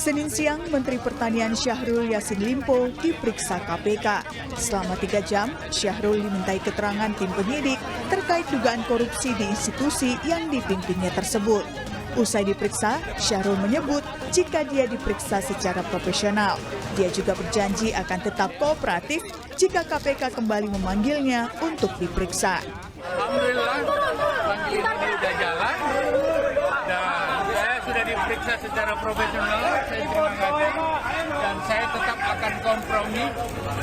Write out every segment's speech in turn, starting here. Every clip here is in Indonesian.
Senin siang, Menteri Pertanian Syahrul Yassin Limpo diperiksa KPK. Selama 3 jam, Syahrul dimintai keterangan tim penyidik terkait dugaan korupsi di institusi yang dipimpinnya tersebut. Usai diperiksa, Syahrul menyebut jika dia diperiksa secara profesional. Dia juga berjanji akan tetap kooperatif jika KPK kembali memanggilnya untuk diperiksa. Alhamdulillah, panggilan ini sudah jalan dan saya sudah diperiksa secara profesional. Saya terima kasih dan saya tetap akan kompromi,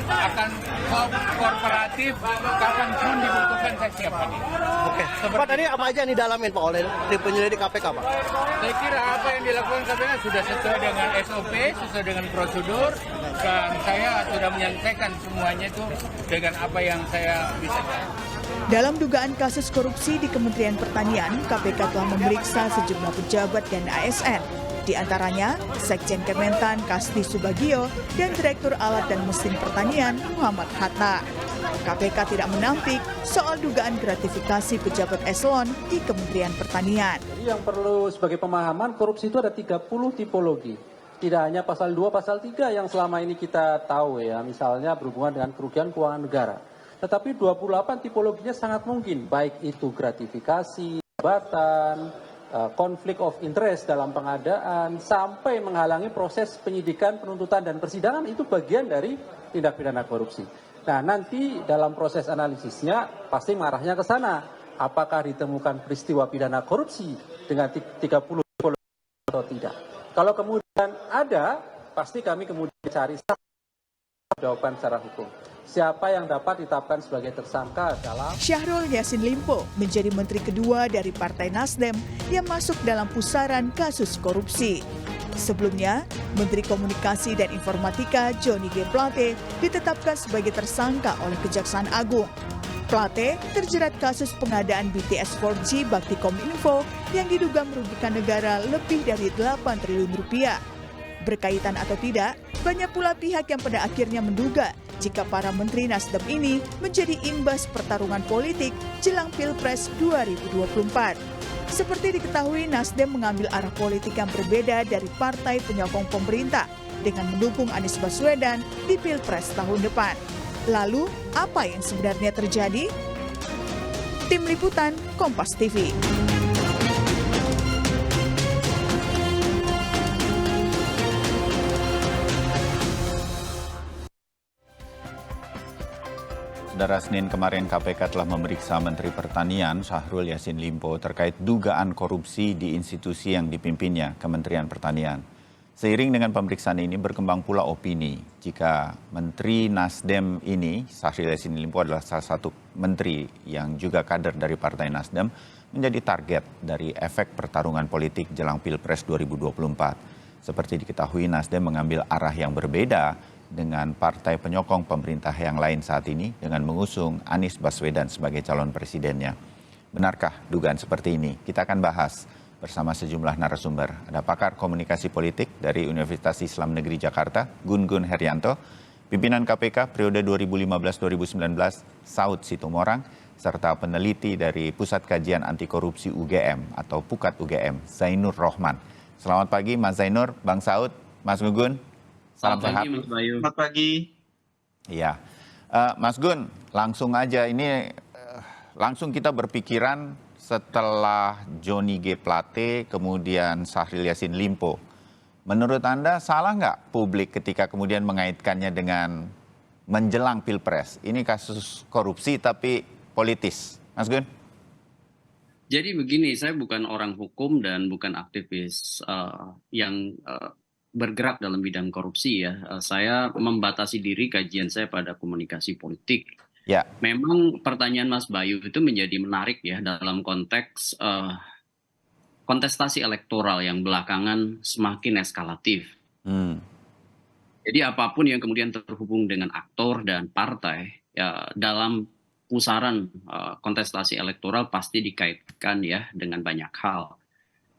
akan kooperatif, kapanpun dibutuhkan saya siap hadir. Oke, Pak, tadi apa aja yang didalamin Pak oleh tim penyelidik KPK Pak? Saya kira apa yang dilakukan KPK sudah sesuai dengan SOP, sesuai dengan prosedur, dan saya sudah menyelesaikan semuanya itu dengan apa yang saya bisa. Dalam dugaan kasus korupsi di Kementerian Pertanian, KPK telah memeriksa sejumlah pejabat dan ASN. Di antaranya, Sekjen Kementan Kasdi Subagio dan Direktur Alat dan Mesin Pertanian Muhammad Hatta. KPK tidak menampik soal dugaan gratifikasi pejabat eselon di Kementerian Pertanian. Jadi yang perlu sebagai pemahaman, korupsi itu ada 30 tipologi. Tidak hanya pasal 2, pasal 3 yang selama ini kita tahu ya, misalnya berhubungan dengan kerugian keuangan negara. Tetapi 28 tipologinya sangat mungkin, baik itu gratifikasi, jabatan, konflik of interest dalam pengadaan, sampai menghalangi proses penyidikan, penuntutan, dan persidangan itu bagian dari tindak pidana korupsi. Nah, nanti dalam proses analisisnya pasti mengarahnya ke sana. Apakah ditemukan peristiwa pidana korupsi dengan 30 tipologi atau tidak? Kalau kemudian ada, pasti kami kemudian cari jawaban secara hukum. Siapa yang dapat ditetapkan sebagai tersangka dalam... Syahrul Yassin Limpo menjadi menteri kedua dari Partai Nasdem yang masuk dalam pusaran kasus korupsi. Sebelumnya, Menteri Komunikasi dan Informatika Johnny G. Plate ditetapkan sebagai tersangka oleh Kejaksaan Agung. Plate terjerat kasus pengadaan BTS 4G Bakti-Kominfo yang diduga merugikan negara lebih dari 8 triliun rupiah. Berkaitan atau tidak, banyak pula pihak yang pada akhirnya menduga jika para menteri Nasdem ini menjadi imbas pertarungan politik jelang Pilpres 2024. Seperti diketahui, Nasdem mengambil arah politik yang berbeda dari partai penyokong pemerintah dengan mendukung Anies Baswedan di Pilpres tahun depan. Lalu, apa yang sebenarnya terjadi? Tim Liputan Kompas TV. Saudara, Senin kemarin KPK telah memeriksa Menteri Pertanian Syahrul Yassin Limpo terkait dugaan korupsi di institusi yang dipimpinnya, Kementerian Pertanian. Seiring dengan pemeriksaan ini berkembang pula opini jika Menteri Nasdem ini, Syahrul Yassin Limpo adalah salah satu menteri yang juga kader dari Partai Nasdem, menjadi target dari efek pertarungan politik jelang Pilpres 2024. Seperti diketahui, Nasdem mengambil arah yang berbeda dengan partai penyokong pemerintah yang lain saat ini dengan mengusung Anies Baswedan sebagai calon presidennya. Benarkah dugaan seperti ini? Kita akan bahas bersama sejumlah narasumber. Ada pakar komunikasi politik dari Universitas Islam Negeri Jakarta, Gun Gun Herianto, pimpinan KPK periode 2015-2019, Saud Situmorang, serta peneliti dari Pusat Kajian Anti Korupsi UGM atau Pukat UGM, Zainur Rohman. Selamat pagi Mas Zainur, Bang Saud, Mas Gun. Salam sehat. Mas Bayu. Selamat pagi. Iya, Mas Gun, langsung aja ini langsung kita berpikiran setelah Johnny G. Plate, kemudian Syahrul Yassin Limpo. Menurut Anda salah nggak publik ketika kemudian mengaitkannya dengan menjelang Pilpres? Ini kasus korupsi tapi politis, Mas Gun? Jadi begini, saya bukan orang hukum dan bukan aktivis yang bergerak dalam bidang korupsi ya. Saya membatasi diri kajian saya pada komunikasi politik. Ya. Memang pertanyaan Mas Bayu itu menjadi menarik ya dalam konteks kontestasi elektoral yang belakangan semakin eskalatif. Jadi apapun yang kemudian terhubung dengan aktor dan partai ya dalam pusaran kontestasi elektoral pasti dikaitkan ya dengan banyak hal.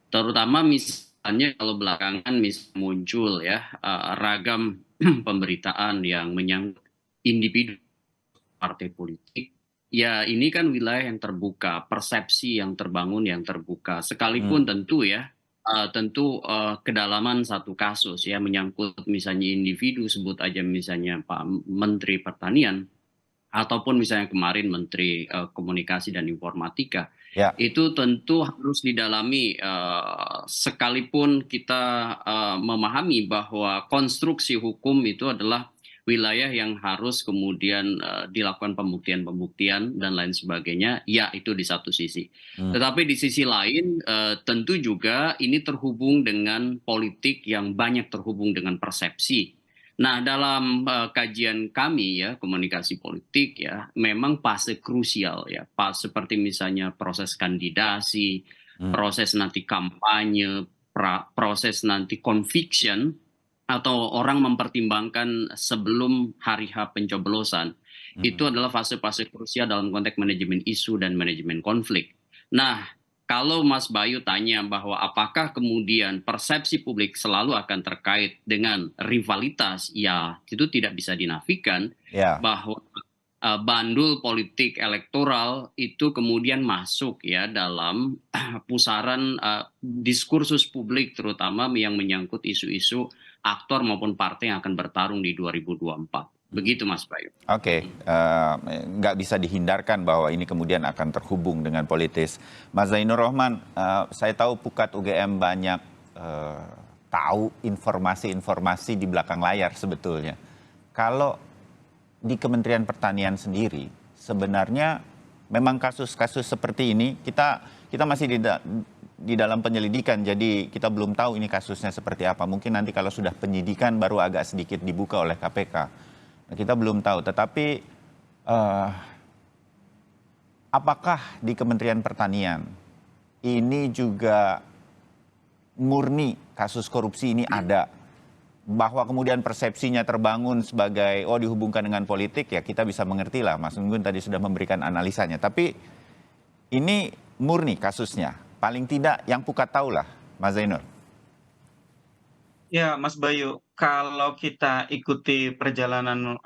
Terutama misalnya kalau belakangan muncul ya ragam pemberitaan yang menyangkut individu partai politik. Ya ini kan wilayah yang terbuka, persepsi yang terbangun yang terbuka. Sekalipun tentu ya tentu kedalaman satu kasus ya menyangkut misalnya individu, sebut aja misalnya Pak Menteri Pertanian ataupun misalnya kemarin Menteri Komunikasi dan Informatika, Ya. itu tentu harus didalami sekalipun kita memahami bahwa konstruksi hukum itu adalah wilayah yang harus kemudian dilakukan pembuktian-pembuktian dan lain sebagainya, ya itu di satu sisi. Tetapi di sisi lain tentu juga ini terhubung dengan politik yang banyak terhubung dengan persepsi. Nah, dalam kajian kami ya komunikasi politik ya memang fase krusial ya, seperti misalnya proses kandidasi, proses nanti kampanye, proses nanti conviction atau orang mempertimbangkan sebelum hari H pencoblosan. Itu adalah fase-fase krusial dalam konteks manajemen isu dan manajemen konflik. Nah, kalau Mas Bayu tanya bahwa apakah kemudian persepsi publik selalu akan terkait dengan rivalitas, ya itu tidak bisa dinafikan bahwa bandul politik elektoral itu kemudian masuk ya dalam pusaran diskursus publik terutama yang menyangkut isu-isu aktor maupun partai yang akan bertarung di 2024. Begitu Mas Bayu. Oke, nggak bisa dihindarkan bahwa ini kemudian akan terhubung dengan politis. Mas Zainur Rohman, saya tahu Pukat UGM banyak tahu informasi-informasi di belakang layar sebetulnya. Kalau di Kementerian Pertanian sendiri, sebenarnya memang kasus-kasus seperti ini kita masih di dalam penyelidikan, jadi kita belum tahu ini kasusnya seperti apa. Mungkin nanti kalau sudah penyidikan baru agak sedikit dibuka oleh KPK. Nah, kita belum tahu, tetapi apakah di Kementerian Pertanian ini juga murni kasus korupsi ini ada? Bahwa kemudian persepsinya terbangun sebagai dihubungkan dengan politik, ya kita bisa mengerti lah. Mas Gun tadi sudah memberikan analisanya. Tapi ini murni kasusnya. Paling tidak yang Pukat tahu lah, Mas Zainur. Ya, Mas Bayu, kalau kita ikuti perjalanan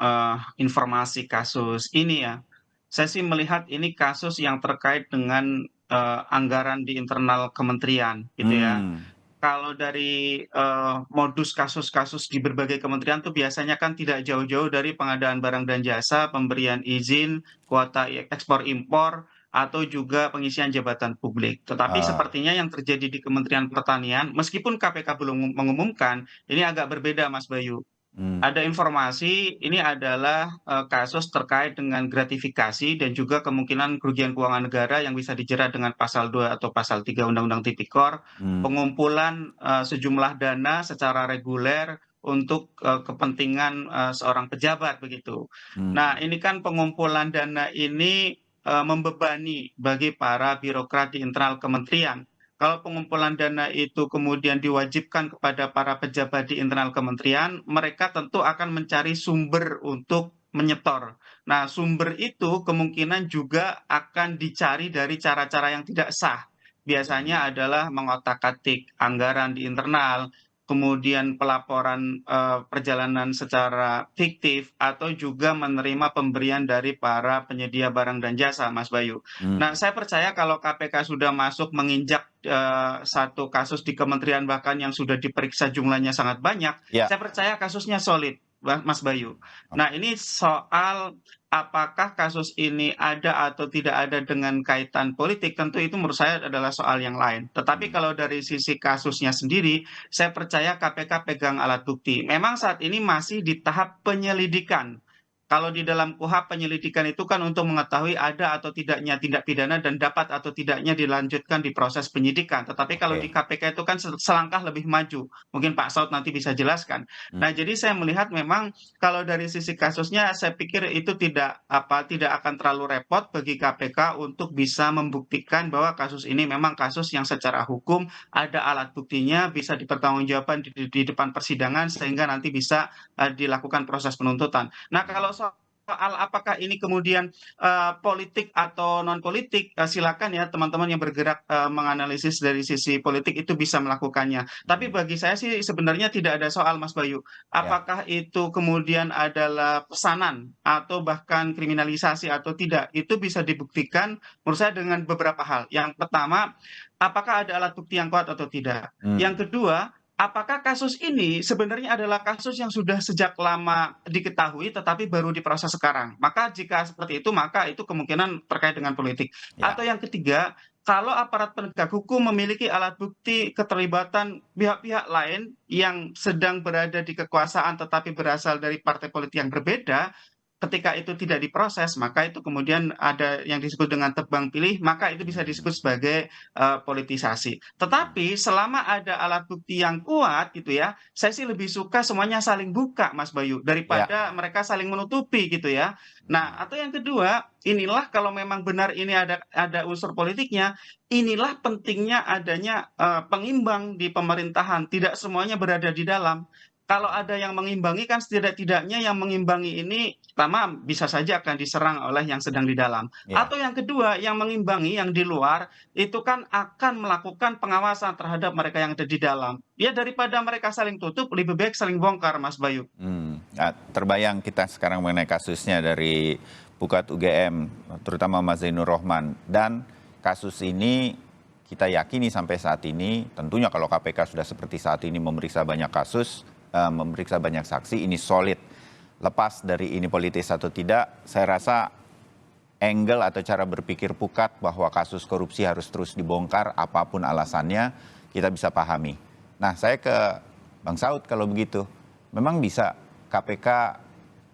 informasi kasus ini ya, saya sih melihat ini kasus yang terkait dengan anggaran di internal kementerian, gitu ya. Kalau dari modus kasus-kasus di berbagai kementerian tuh biasanya kan tidak jauh-jauh dari pengadaan barang dan jasa, pemberian izin, kuota ekspor impor, atau juga pengisian jabatan publik. Tetapi sepertinya yang terjadi di Kementerian Pertanian, meskipun KPK belum mengumumkan, ini agak berbeda Mas Bayu. Ada informasi ini adalah kasus terkait dengan gratifikasi dan juga kemungkinan kerugian keuangan negara yang bisa dijerat dengan pasal 2 atau pasal 3 Undang-Undang Tipikor, pengumpulan sejumlah dana secara reguler untuk kepentingan seorang pejabat begitu. Nah, ini kan pengumpulan dana ini membebani bagi para birokrat di internal kementerian. Kalau pengumpulan dana itu kemudian diwajibkan kepada para pejabat di internal kementerian, mereka tentu akan mencari sumber untuk menyetor. Nah, sumber itu kemungkinan juga akan dicari dari cara-cara yang tidak sah. Biasanya adalah mengotak-atik anggaran di internal, kemudian pelaporan perjalanan secara fiktif, atau juga menerima pemberian dari para penyedia barang dan jasa, Mas Bayu. Nah, saya percaya kalau KPK sudah masuk menginjak satu kasus di kementerian bahkan yang sudah diperiksa jumlahnya sangat banyak, saya percaya kasusnya solid, Mas Bayu. Nah, ini soal apakah kasus ini ada atau tidak ada dengan kaitan politik, tentu itu menurut saya adalah soal yang lain. Tetapi kalau dari sisi kasusnya sendiri, saya percaya KPK pegang alat bukti. Memang saat ini masih di tahap penyelidikan. Kalau di dalam KUHP penyelidikan itu kan untuk mengetahui ada atau tidaknya tindak pidana dan dapat atau tidaknya dilanjutkan di proses penyidikan. Tetapi kalau di KPK itu kan selangkah lebih maju. Mungkin Pak Saud nanti bisa jelaskan. Nah, jadi saya melihat memang kalau dari sisi kasusnya saya pikir itu tidak akan terlalu repot bagi KPK untuk bisa membuktikan bahwa kasus ini memang kasus yang secara hukum ada alat buktinya, bisa dipertanggungjawabkan di depan persidangan sehingga nanti bisa dilakukan proses penuntutan. Nah, kalau soal apakah ini kemudian politik atau non politik, silakan ya teman-teman yang bergerak menganalisis dari sisi politik itu bisa melakukannya. Tapi bagi saya sih sebenarnya tidak ada soal, Mas Bayu. Apakah itu kemudian adalah pesanan atau bahkan kriminalisasi atau tidak, itu bisa dibuktikan menurut saya dengan beberapa hal. Yang pertama, apakah ada alat bukti yang kuat atau tidak. Yang kedua, apakah kasus ini sebenarnya adalah kasus yang sudah sejak lama diketahui tetapi baru diproses sekarang? Maka jika seperti itu, maka itu kemungkinan terkait dengan politik. Ya. Atau yang ketiga, kalau aparat penegak hukum memiliki alat bukti keterlibatan pihak-pihak lain yang sedang berada di kekuasaan tetapi berasal dari partai politik yang berbeda, ketika itu tidak diproses, maka itu kemudian ada yang disebut dengan tebang pilih, maka itu bisa disebut sebagai politisasi. Tetapi selama ada alat bukti yang kuat gitu ya, saya sih lebih suka semuanya saling buka, Mas Bayu, daripada mereka saling menutupi gitu ya. Nah, atau yang kedua, inilah kalau memang benar ini ada unsur politiknya, inilah pentingnya adanya pengimbang di pemerintahan, tidak semuanya berada di dalam. Kalau ada yang mengimbangi kan setidak-tidaknya yang mengimbangi ini pertama bisa saja akan diserang oleh yang sedang di dalam. Atau yang kedua, yang mengimbangi yang di luar itu kan akan melakukan pengawasan terhadap mereka yang ada di dalam. Ya daripada mereka saling tutup, lebih baik saling bongkar, Mas Bayu. Nah, terbayang kita sekarang mengenai kasusnya dari Pukat UGM, terutama Mas Zainur Rohman. Dan kasus ini kita yakini sampai saat ini, tentunya kalau KPK sudah seperti saat ini memeriksa banyak kasus, memeriksa banyak saksi, ini solid. Lepas dari ini politis atau tidak, saya rasa angle atau cara berpikir Pukat bahwa kasus korupsi harus terus dibongkar, apapun alasannya, kita bisa pahami. Nah, saya ke Bang Saud kalau begitu. Memang bisa KPK,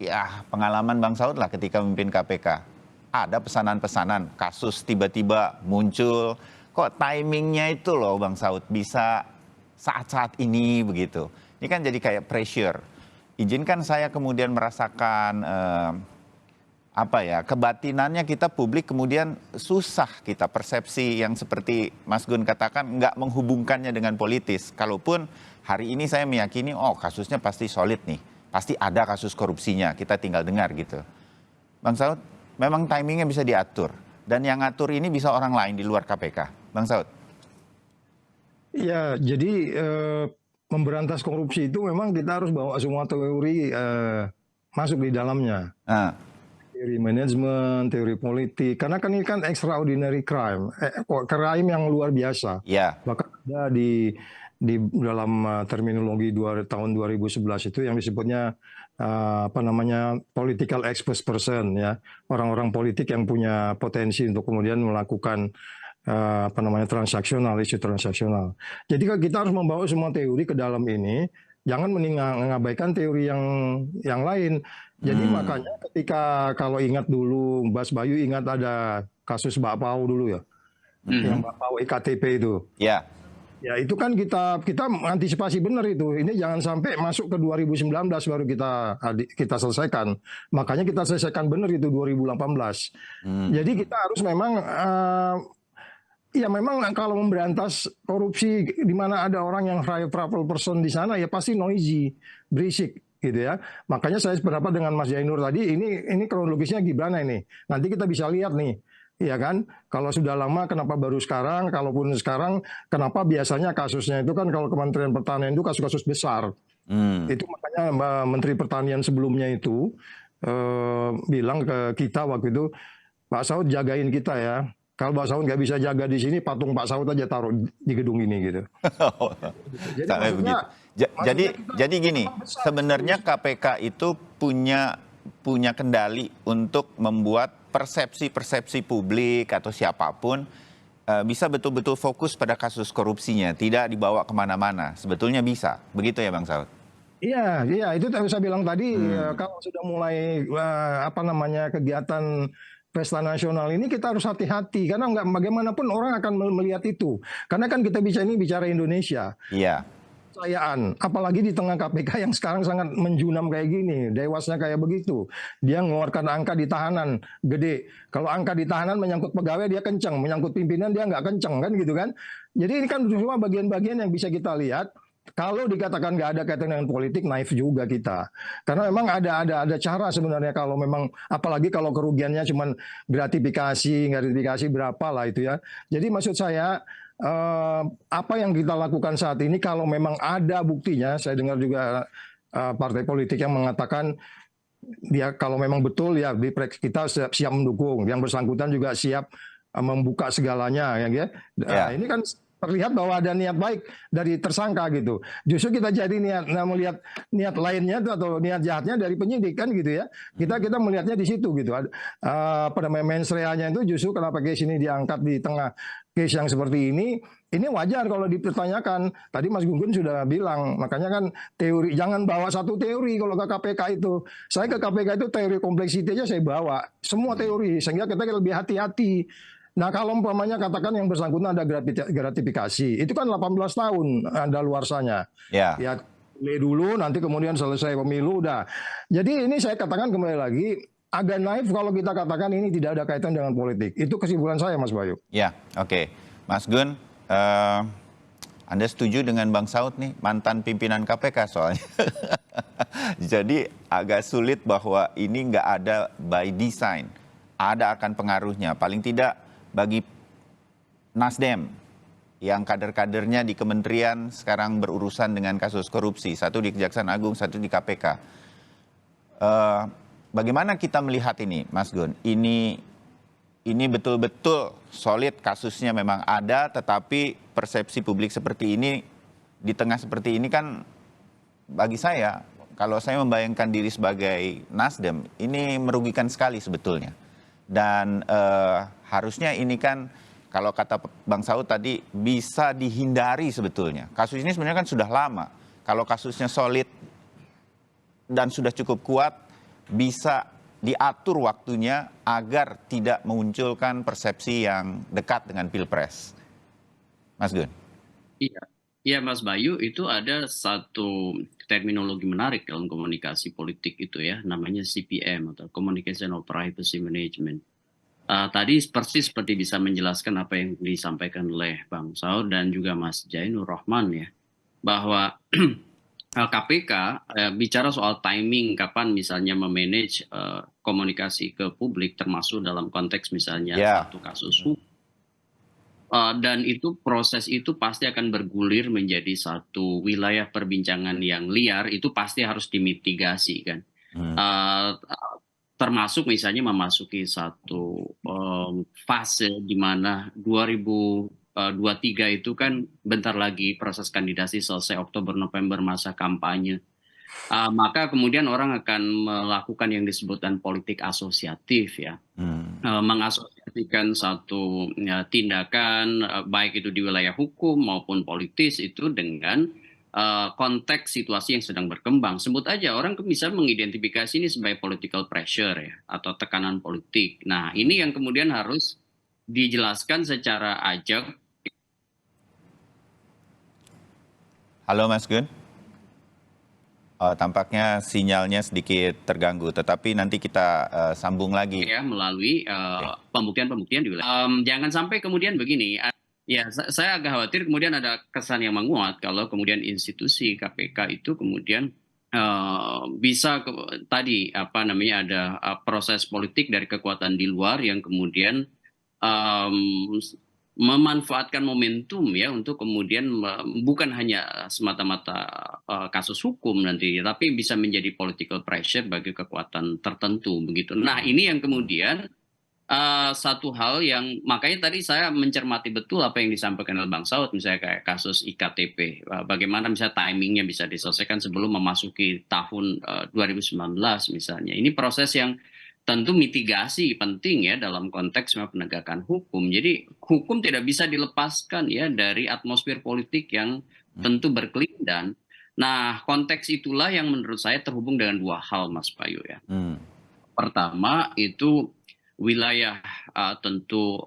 ya pengalaman Bang Saud lah ketika memimpin KPK. Ada pesanan-pesanan, kasus tiba-tiba muncul, kok timingnya itu loh Bang Saud bisa saat-saat ini begitu. Ini kan jadi kayak pressure. Izinkan saya kemudian merasakan kebatinannya kita publik kemudian susah kita persepsi yang seperti Mas Gun katakan nggak menghubungkannya dengan politis. Kalaupun hari ini saya meyakini kasusnya pasti solid nih, pasti ada kasus korupsinya, kita tinggal dengar gitu. Bang Saud, memang timingnya bisa diatur dan yang ngatur ini bisa orang lain di luar KPK. Bang Saud. Ya, jadi memberantas korupsi itu memang kita harus bawa semua teori masuk di dalamnya. Teori manajemen, teori politik. Karena kan ini kan extraordinary crime. Crime yang luar biasa. Bahkan ada di dalam terminologi tahun 2011 itu yang disebutnya political expert person ya. Orang-orang politik yang punya potensi untuk kemudian melakukan transaksional, isu transaksional. Jadi kita harus membawa semua teori ke dalam ini, jangan mengabaikan teori yang lain. Jadi makanya ketika kalau ingat dulu, Mas Bayu ingat ada kasus Mbak Pau dulu ya, yang Mbak Pau EKTP itu. Ya itu kan kita antisipasi benar itu. Ini jangan sampai masuk ke 2019 baru kita selesaikan. Makanya kita selesaikan benar itu 2018. Jadi kita harus memang ya memang kalau memberantas korupsi di mana ada orang yang high profile person di sana ya pasti noisy, berisik gitu ya. Makanya saya sependapat dengan Mas Zainur tadi ini kronologisnya gimana ini. Nanti kita bisa lihat nih. Ya kan, kalau sudah lama kenapa baru sekarang, kalaupun sekarang kenapa biasanya kasusnya itu kan kalau Kementerian Pertanian itu kasus-kasus besar. Itu makanya Menteri Pertanian sebelumnya itu bilang ke kita waktu itu, Pak Saud jagain kita ya. Kalau Pak Saud nggak bisa jaga di sini, patung Pak Saud aja taruh di gedung ini gitu. Jadi gini, sebenarnya KPK itu punya kendali untuk membuat persepsi publik atau siapapun bisa betul-betul fokus pada kasus korupsinya, tidak dibawa kemana-mana. Sebetulnya bisa, begitu ya Bang Saud? Iya, itu saya bilang tadi kalau sudah mulai kegiatan pesta nasional ini kita harus hati-hati karena nggak bagaimanapun orang akan melihat itu. Karena kan kita bicara Indonesia. Iya. Kepercayaan, apalagi di tengah KPK yang sekarang sangat menjunam kayak gini, dewasnya kayak begitu. Dia mengeluarkan angka di tahanan gede. Kalau angka di tahanan menyangkut pegawai dia kencang, menyangkut pimpinan dia nggak kencang kan gitu kan. Jadi ini kan semua bagian-bagian yang bisa kita lihat. kalau dikatakan nggak ada kaitan dengan politik, naif juga kita. Karena memang ada cara sebenarnya kalau memang, apalagi kalau kerugiannya cuma gratifikasi berapa lah itu ya. Jadi maksud saya, apa yang kita lakukan saat ini kalau memang ada buktinya, saya dengar juga partai politik yang mengatakan dia kalau memang betul ya kita siap mendukung, yang bersangkutan juga siap membuka segalanya ya. Nah, ini kan terlihat bahwa ada niat baik dari tersangka gitu. Justru kita jadi melihat niat lainnya atau niat jahatnya dari penyidik kan gitu ya. Kita melihatnya di situ gitu. Pada mens reanya itu justru kenapa case ini diangkat di tengah case yang seperti ini wajar kalau dipertanyakan. Tadi Mas Gun sudah bilang, makanya kan teori, jangan bawa satu teori kalau ke KPK itu. Saya ke KPK itu teori kompleksiti aja saya bawa. Semua teori, sehingga kita lebih hati-hati. Nah kalau umpamanya katakan yang bersangkutan ada gratifikasi, itu kan 18 tahun ada luarsanya. Ya dulu, nanti kemudian selesai pemilu udah. Jadi ini saya katakan kembali lagi, agak naif kalau kita katakan ini tidak ada kaitan dengan politik. Itu kesimpulan saya, Mas Bayu. Ya, oke. Mas Gun, Anda setuju dengan Bang Saud nih, mantan pimpinan KPK soalnya. Jadi agak sulit bahwa ini nggak ada by design. Ada akan pengaruhnya, paling tidak bagi Nasdem yang kader-kadernya di kementerian sekarang berurusan dengan kasus korupsi. Satu di Kejaksaan Agung, satu di KPK. Bagaimana kita melihat ini, Mas Gun? Ini betul-betul solid kasusnya memang ada, tetapi persepsi publik seperti ini, di tengah seperti ini kan bagi saya, kalau saya membayangkan diri sebagai Nasdem, ini merugikan sekali sebetulnya. Dan harusnya ini kan, kalau kata Bang Saud tadi, bisa dihindari sebetulnya. Kasus ini sebenarnya kan sudah lama. Kalau kasusnya solid dan sudah cukup kuat, bisa diatur waktunya agar tidak memunculkan persepsi yang dekat dengan Pilpres. Mas Gun. Iya Mas Bayu, itu ada satu terminologi menarik dalam komunikasi politik itu ya, namanya CPM atau Communication of Privacy Management. Tadi persis seperti bisa menjelaskan apa yang disampaikan oleh Bang Saud dan juga Mas Jainur Rahman ya, bahwa KPK bicara soal timing kapan misalnya memanage komunikasi ke publik, termasuk dalam konteks misalnya satu kasus hukum. Dan itu proses itu pasti akan bergulir menjadi satu wilayah perbincangan yang liar, itu pasti harus dimitigasi kan. Termasuk misalnya memasuki satu fase di mana 2023 itu kan bentar lagi proses kandidasi selesai, Oktober-November masa kampanye. Maka kemudian orang akan melakukan yang disebutkan politik asosiatif ya. Mengasosiasikan satu tindakan baik itu di wilayah hukum maupun politis itu dengan konteks situasi yang sedang berkembang. Sebut aja orang bisa mengidentifikasi ini sebagai political pressure ya, atau tekanan politik. Nah ini yang kemudian harus dijelaskan secara ajak. Halo Mas Gun. Tampaknya sinyalnya sedikit terganggu, tetapi nanti kita sambung lagi. Ya, melalui pembuktian-pembuktian di wilayah. Jangan sampai kemudian begini. Ya, saya agak khawatir kemudian ada kesan yang menguat kalau kemudian institusi KPK itu kemudian bisa tadi ada proses politik dari kekuatan di luar yang kemudian memanfaatkan momentum ya untuk kemudian bukan hanya semata-mata kasus hukum nanti, tapi bisa menjadi political pressure bagi kekuatan tertentu begitu. Nah ini yang kemudian satu hal yang makanya tadi saya mencermati betul apa yang disampaikan oleh Bang Saud, misalnya kayak kasus IKTP, bagaimana misalnya timingnya bisa diselesaikan sebelum memasuki tahun 2019 misalnya. Ini proses yang tentu mitigasi penting ya dalam konteks penegakan hukum. Jadi hukum tidak bisa dilepaskan ya dari atmosfer politik yang tentu berkelindan. Nah konteks itulah yang menurut saya terhubung dengan dua hal Mas Bayu ya. Pertama itu wilayah tentu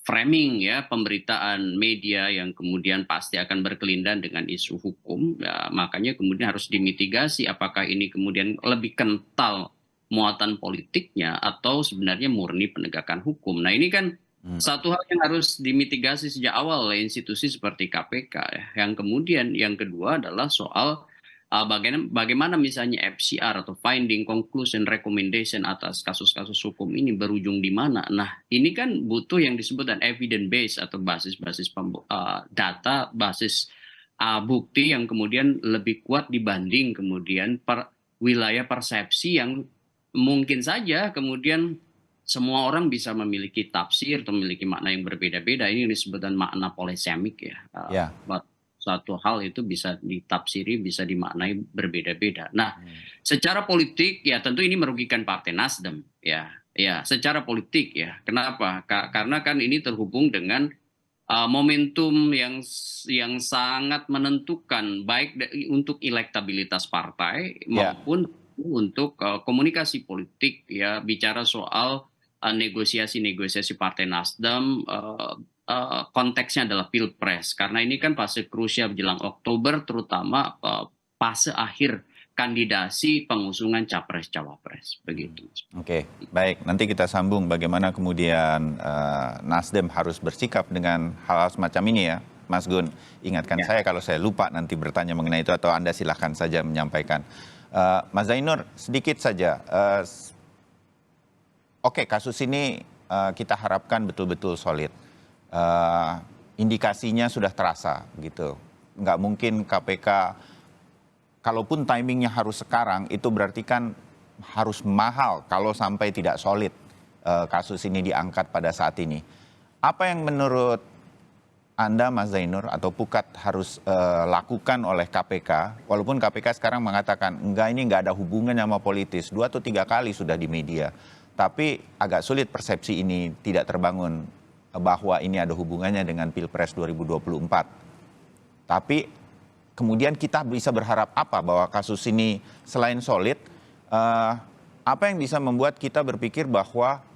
framing ya, pemberitaan media yang kemudian pasti akan berkelindan dengan isu hukum ya, makanya kemudian harus dimitigasi apakah ini kemudian lebih kental muatan politiknya atau sebenarnya murni penegakan hukum. Nah ini kan Satu hal yang harus dimitigasi sejak awal oleh institusi seperti KPK ya. Yang kemudian yang kedua adalah soal bagaimana misalnya FCR atau finding, conclusion, recommendation atas kasus-kasus hukum ini berujung di mana. Nah, ini kan butuh yang disebut dan evidence base atau basis-basis data, basis bukti yang kemudian lebih kuat dibanding kemudian wilayah persepsi yang mungkin saja kemudian semua orang bisa memiliki tafsir atau memiliki makna yang berbeda-beda. Ini disebut makna polisemik ya. Satu hal itu bisa ditafsiri, bisa dimaknai berbeda-beda. Nah, secara politik ya tentu ini merugikan Partai Nasdem ya. Ya, secara politik ya. Kenapa? Karena kan ini terhubung dengan momentum yang sangat menentukan baik untuk elektabilitas partai maupun untuk komunikasi politik ya, bicara soal negosiasi-negosiasi Partai Nasdem, konteksnya adalah Pilpres karena ini kan fase krusial jelang Oktober, terutama fase akhir kandidasi pengusungan capres-cawapres begitu. Oke, baik. Nanti kita sambung bagaimana kemudian Nasdem harus bersikap dengan hal semacam ini ya, Mas Gun. Ingatkan saya kalau saya lupa nanti bertanya mengenai itu atau Anda silahkan saja menyampaikan. Mas Zainur, sedikit saja. Oke, kasus ini kita harapkan betul-betul solid. Indikasinya sudah terasa gitu. Nggak mungkin KPK. Kalaupun timingnya harus sekarang, itu berarti kan harus mahal kalau sampai tidak solid kasus ini diangkat pada saat ini. Apa yang menurut Anda, Mas Zainur, atau Pukat harus lakukan oleh KPK, walaupun KPK sekarang mengatakan, enggak, ini nggak ada hubungan sama politis, 2 atau 3 kali sudah di media. Tapi agak sulit persepsi ini tidak terbangun bahwa ini ada hubungannya dengan Pilpres 2024. Tapi kemudian kita bisa berharap apa bahwa kasus ini selain solid, apa yang bisa membuat kita berpikir bahwa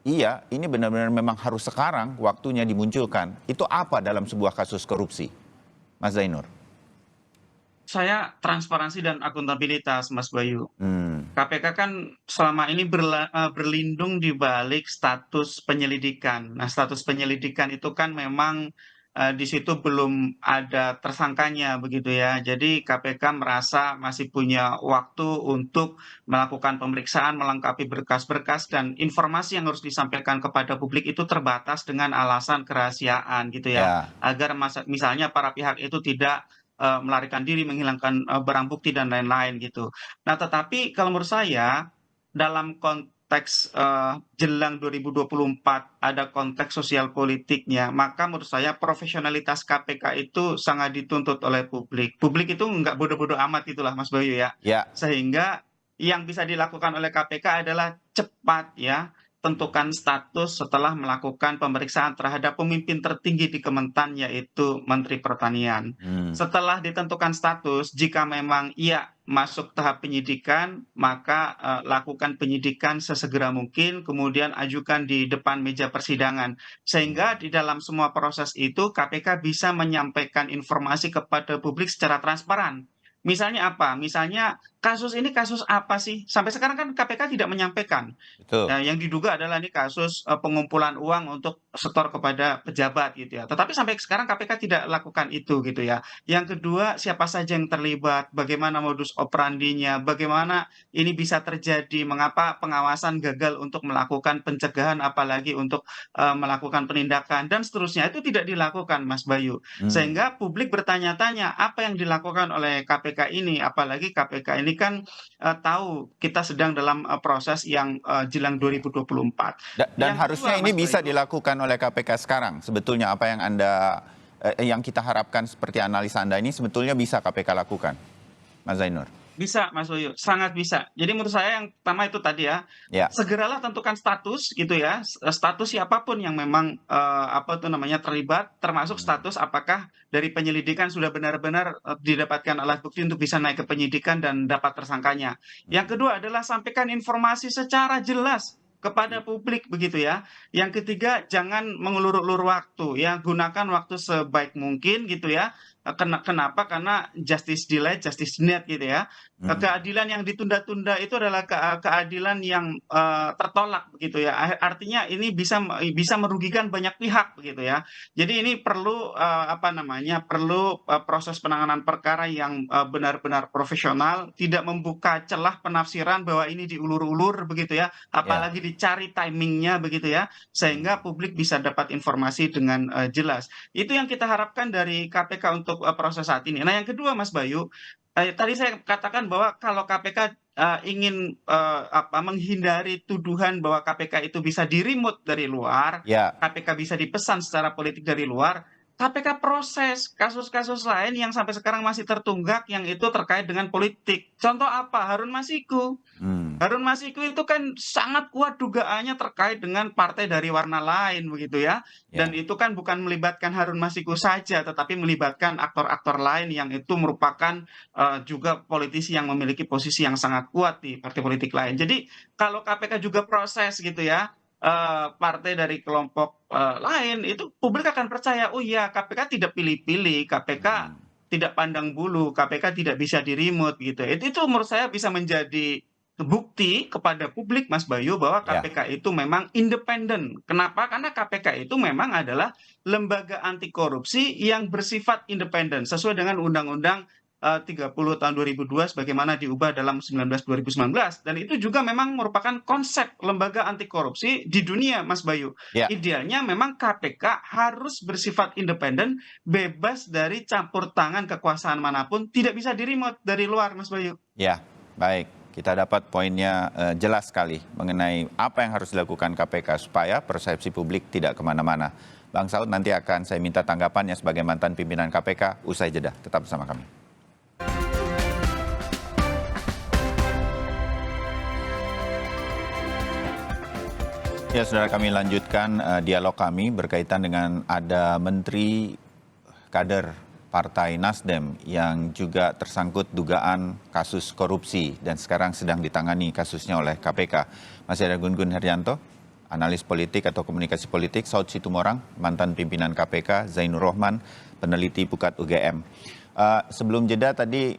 iya ini benar-benar memang harus sekarang waktunya dimunculkan. Itu apa dalam sebuah kasus korupsi, Mas Zainur? Saya transparansi dan akuntabilitas, Mas Bayu. KPK kan selama ini berlindung di balik status penyelidikan. Nah, status penyelidikan itu kan memang di situ belum ada tersangkanya begitu ya. Jadi KPK merasa masih punya waktu untuk melakukan pemeriksaan, melengkapi berkas-berkas dan informasi yang harus disampaikan kepada publik itu terbatas dengan alasan kerahasiaan gitu ya. Agar misalnya para pihak itu tidak melarikan diri, menghilangkan barang bukti dan lain-lain gitu. Nah, tetapi kalau menurut saya dalam konteks jelang 2024 ada konteks sosial politiknya, maka menurut saya profesionalitas KPK itu sangat dituntut oleh publik. Publik itu nggak bodoh-bodoh amat itulah Mas Bayu ya. Sehingga yang bisa dilakukan oleh KPK adalah cepat ya, tentukan status setelah melakukan pemeriksaan terhadap pemimpin tertinggi di Kementan yaitu Menteri Pertanian. Setelah ditentukan status, jika memang ia masuk tahap penyidikan, maka lakukan penyidikan sesegera mungkin, kemudian ajukan di depan meja persidangan. Sehingga di dalam semua proses itu KPK bisa menyampaikan informasi kepada publik secara transparan. Misalnya apa? Misalnya kasus ini kasus apa sih? Sampai sekarang kan KPK tidak menyampaikan. Nah, yang diduga adalah ini kasus pengumpulan uang untuk setor kepada pejabat gitu ya. Tetapi sampai sekarang KPK tidak lakukan itu gitu ya. Yang kedua, siapa saja yang terlibat, bagaimana modus operandinya, bagaimana ini bisa terjadi, mengapa pengawasan gagal untuk melakukan pencegahan apalagi untuk melakukan penindakan dan seterusnya. Itu tidak dilakukan Mas Bayu. Sehingga publik bertanya-tanya apa yang dilakukan oleh KPK ini, apalagi KPK ini kan tahu kita sedang dalam proses yang jelang 2024. Dan harusnya ini bisa dilakukan oleh KPK sekarang. Sebetulnya apa yang yang kita harapkan seperti analisa Anda ini sebetulnya bisa KPK lakukan, Mas Zainur. Bisa, Mas Bayu, sangat bisa. Jadi menurut saya yang pertama itu tadi ya, segeralah tentukan status gitu ya, status siapapun yang memang terlibat, termasuk status apakah dari penyelidikan sudah benar-benar didapatkan alat bukti untuk bisa naik ke penyidikan dan dapat tersangkanya. Yang kedua adalah sampaikan informasi secara jelas kepada publik begitu ya. Yang ketiga, jangan mengulur-ulur waktu ya, gunakan waktu sebaik mungkin gitu ya. Kenapa? Karena justice delayed, justice denied gitu ya. Keadilan yang ditunda-tunda itu adalah keadilan yang tertolak begitu ya. Artinya ini bisa merugikan banyak pihak begitu ya. Jadi ini perlu perlu proses penanganan perkara yang benar-benar profesional, tidak membuka celah penafsiran bahwa ini diulur-ulur begitu ya, apalagi dicari timingnya begitu ya, sehingga publik bisa dapat informasi dengan jelas. Itu yang kita harapkan dari KPK untuk proses saat ini. Nah, yang kedua, Mas Bayu, tadi saya katakan bahwa kalau KPK ingin menghindari tuduhan bahwa KPK itu bisa di-remote dari luar, KPK bisa dipesan secara politik dari luar, KPK proses kasus-kasus lain yang sampai sekarang masih tertunggak yang itu terkait dengan politik. Contoh apa? Harun Masiku. Harun Masiku itu kan sangat kuat dugaannya terkait dengan partai dari warna lain begitu ya. Dan itu kan bukan melibatkan Harun Masiku saja, tetapi melibatkan aktor-aktor lain yang itu merupakan juga politisi yang memiliki posisi yang sangat kuat di partai politik lain. Jadi kalau KPK juga proses gitu ya, partai dari kelompok lain, itu publik akan percaya, oh iya KPK tidak pilih-pilih, KPK tidak pandang bulu, KPK tidak bisa di-remote gitu. Itu menurut saya bisa menjadi bukti kepada publik, Mas Bayu, bahwa KPK itu memang independen. Kenapa? Karena KPK itu memang adalah lembaga anti korupsi yang bersifat independen sesuai dengan Undang-Undang 30 tahun 2002 sebagaimana diubah dalam 2019, dan itu juga memang merupakan konsep lembaga anti korupsi di dunia, Mas Bayu. Idealnya memang KPK harus bersifat independen, bebas dari campur tangan kekuasaan manapun, tidak bisa di-remote dari luar, Mas Bayu. Ya, baik. Kita dapat poinnya jelas sekali mengenai apa yang harus dilakukan KPK supaya persepsi publik tidak kemana-mana. Bang Saud, nanti akan saya minta tanggapannya sebagai mantan pimpinan KPK usai jeda. Tetap bersama kami. Ya, saudara, kami lanjutkan dialog kami berkaitan dengan ada Menteri Kader Partai Nasdem yang juga tersangkut dugaan kasus korupsi dan sekarang sedang ditangani kasusnya oleh KPK. Masih ada Gun-Gun Heryanto, analis politik atau komunikasi politik, Saud Situmorang, mantan pimpinan KPK, Zainur Rohman, peneliti Pukat UGM. Sebelum jeda tadi